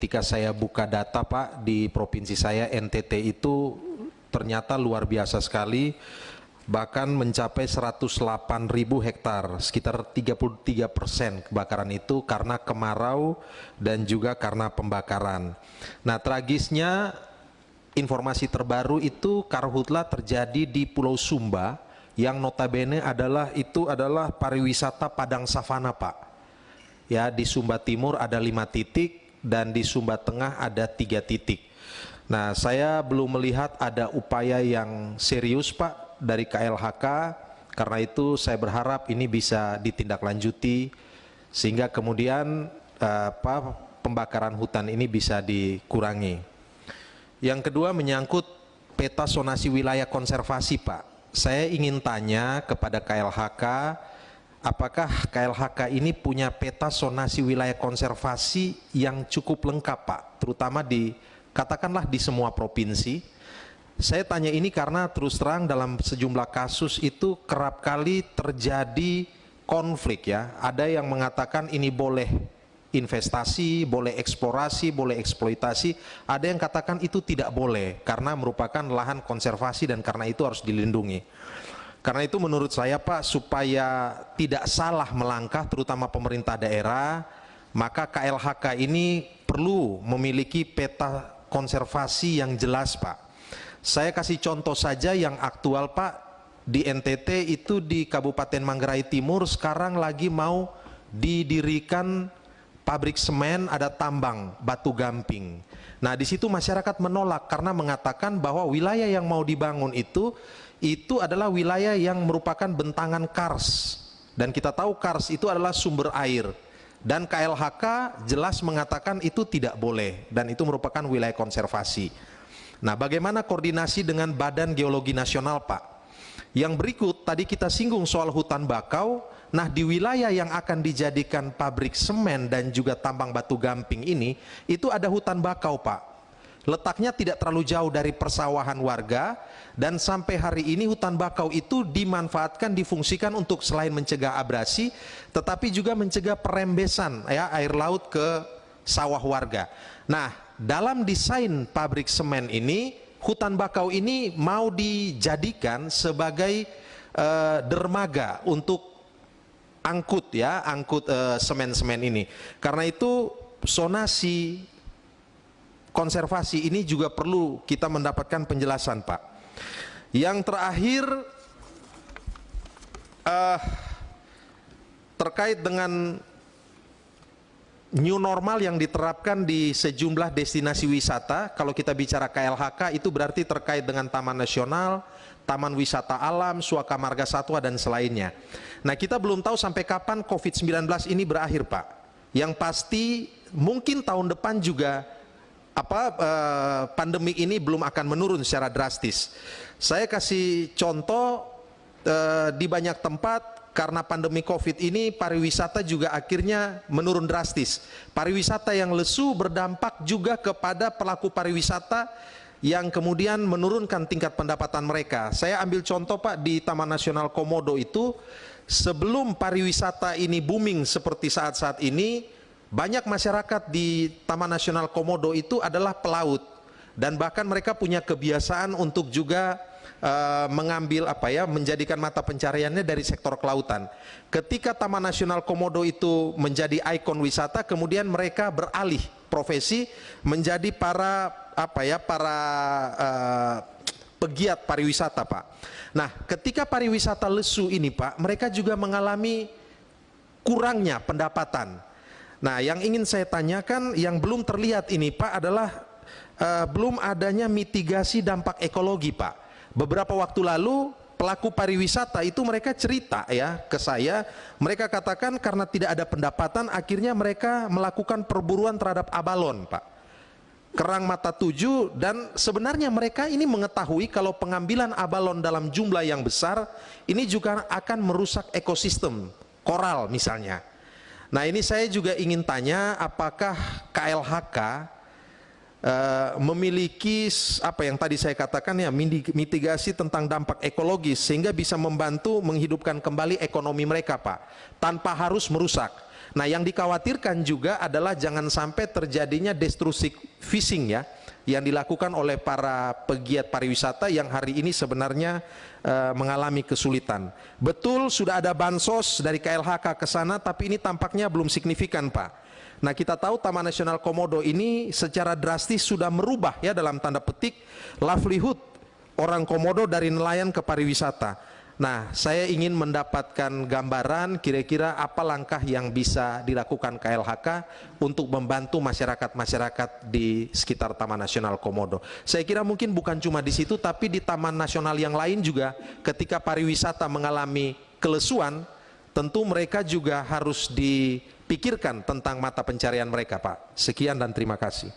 Ketika saya buka data Pak di provinsi saya NTT itu ternyata luar biasa sekali, bahkan mencapai 108.000 hektar, sekitar 33% kebakaran itu karena kemarau dan juga karena pembakaran. Nah tragisnya informasi terbaru itu karhutlah terjadi di Pulau Sumba yang notabene adalah pariwisata padang savana Pak. Ya, di Sumba Timur ada 5 titik dan di Sumba Tengah ada 3 titik. Nah, saya belum melihat ada upaya yang serius Pak dari KLHK, karena itu saya berharap ini bisa ditindaklanjuti sehingga kemudian pembakaran hutan ini bisa dikurangi. Yang kedua menyangkut peta zonasi wilayah konservasi Pak. Saya ingin tanya kepada KLHK, apakah KLHK ini punya peta zonasi wilayah konservasi yang cukup lengkap Pak, terutama katakanlah di semua provinsi. Saya tanya ini karena terus terang dalam sejumlah kasus itu kerap kali terjadi konflik ya. Ada yang mengatakan ini boleh investasi, boleh eksplorasi, boleh eksploitasi. Ada yang katakan itu tidak boleh karena merupakan lahan konservasi dan karena itu harus dilindungi. Karena itu menurut saya Pak, supaya tidak salah melangkah terutama pemerintah daerah, maka KLHK ini perlu memiliki peta konservasi yang jelas Pak. Saya kasih contoh saja yang aktual Pak, di NTT itu di Kabupaten Manggarai Timur sekarang lagi mau didirikan pabrik semen, ada tambang batu gamping. Nah di situ masyarakat menolak karena mengatakan bahwa wilayah yang mau dibangun itu adalah wilayah yang merupakan bentangan kars, dan kita tahu kars itu adalah sumber air, dan KLHK jelas mengatakan itu tidak boleh dan itu merupakan wilayah konservasi. Nah bagaimana koordinasi dengan Badan Geologi Nasional Pak? Yang berikut tadi kita singgung soal hutan bakau. Nah di wilayah yang akan dijadikan pabrik semen dan juga tambang batu gamping ini, itu ada hutan bakau Pak. Letaknya tidak terlalu jauh dari persawahan warga, dan sampai hari ini hutan bakau itu dimanfaatkan, difungsikan untuk selain mencegah abrasi, tetapi juga mencegah perembesan ya, air laut ke sawah warga. Nah, dalam desain pabrik semen ini, hutan bakau ini mau dijadikan sebagai dermaga untuk angkut semen-semen ini. Karena itu zonasi konservasi ini juga perlu kita mendapatkan penjelasan Pak. Yang terakhir terkait dengan new normal yang diterapkan di sejumlah destinasi wisata. Kalau kita bicara KLHK itu berarti terkait dengan Taman Nasional, Taman Wisata Alam, Suaka Marga Satwa dan selainnya. Nah kita belum tahu sampai kapan COVID-19 ini berakhir Pak. Yang pasti mungkin tahun depan juga pandemi ini belum akan menurun secara drastis. Saya kasih contoh di banyak tempat karena pandemi COVID ini pariwisata juga akhirnya menurun drastis. Pariwisata yang lesu berdampak juga kepada pelaku pariwisata yang kemudian menurunkan tingkat pendapatan mereka. Saya ambil contoh Pak di Taman Nasional Komodo itu, sebelum pariwisata ini booming seperti saat-saat ini, banyak masyarakat di Taman Nasional Komodo itu adalah pelaut, dan bahkan mereka punya kebiasaan untuk juga mengambil menjadikan mata pencariannya dari sektor kelautan. Ketika Taman Nasional Komodo itu menjadi ikon wisata, kemudian mereka beralih profesi menjadi para pegiat pariwisata Pak. Nah, ketika pariwisata lesu ini Pak, mereka juga mengalami kurangnya pendapatan. Nah, yang ingin saya tanyakan yang belum terlihat ini Pak adalah belum adanya mitigasi dampak ekologi Pak. Beberapa waktu lalu pelaku pariwisata itu mereka cerita ya ke saya, mereka katakan karena tidak ada pendapatan akhirnya mereka melakukan perburuan terhadap abalon Pak, kerang mata tujuh, dan sebenarnya mereka ini mengetahui kalau pengambilan abalon dalam jumlah yang besar ini juga akan merusak ekosistem koral misalnya. Nah ini saya juga ingin tanya, apakah KLHK memiliki yang tadi saya katakan ya, mitigasi tentang dampak ekologis sehingga bisa membantu menghidupkan kembali ekonomi mereka Pak, tanpa harus merusak. Nah, yang dikhawatirkan juga adalah jangan sampai terjadinya destruksi fishing ya, yang dilakukan oleh para pegiat pariwisata yang hari ini sebenarnya mengalami kesulitan. Betul sudah ada bansos dari KLHK ke sana, tapi ini tampaknya belum signifikan, Pak. Nah, kita tahu Taman Nasional Komodo ini secara drastis sudah merubah ya dalam tanda petik livelihood orang Komodo dari nelayan ke pariwisata. Nah, saya ingin mendapatkan gambaran kira-kira apa langkah yang bisa dilakukan KLHK untuk membantu masyarakat-masyarakat di sekitar Taman Nasional Komodo. Saya kira mungkin bukan cuma di situ, tapi di taman nasional yang lain juga ketika pariwisata mengalami kelesuan, tentu mereka juga harus dipikirkan tentang mata pencarian mereka, Pak. Sekian dan terima kasih.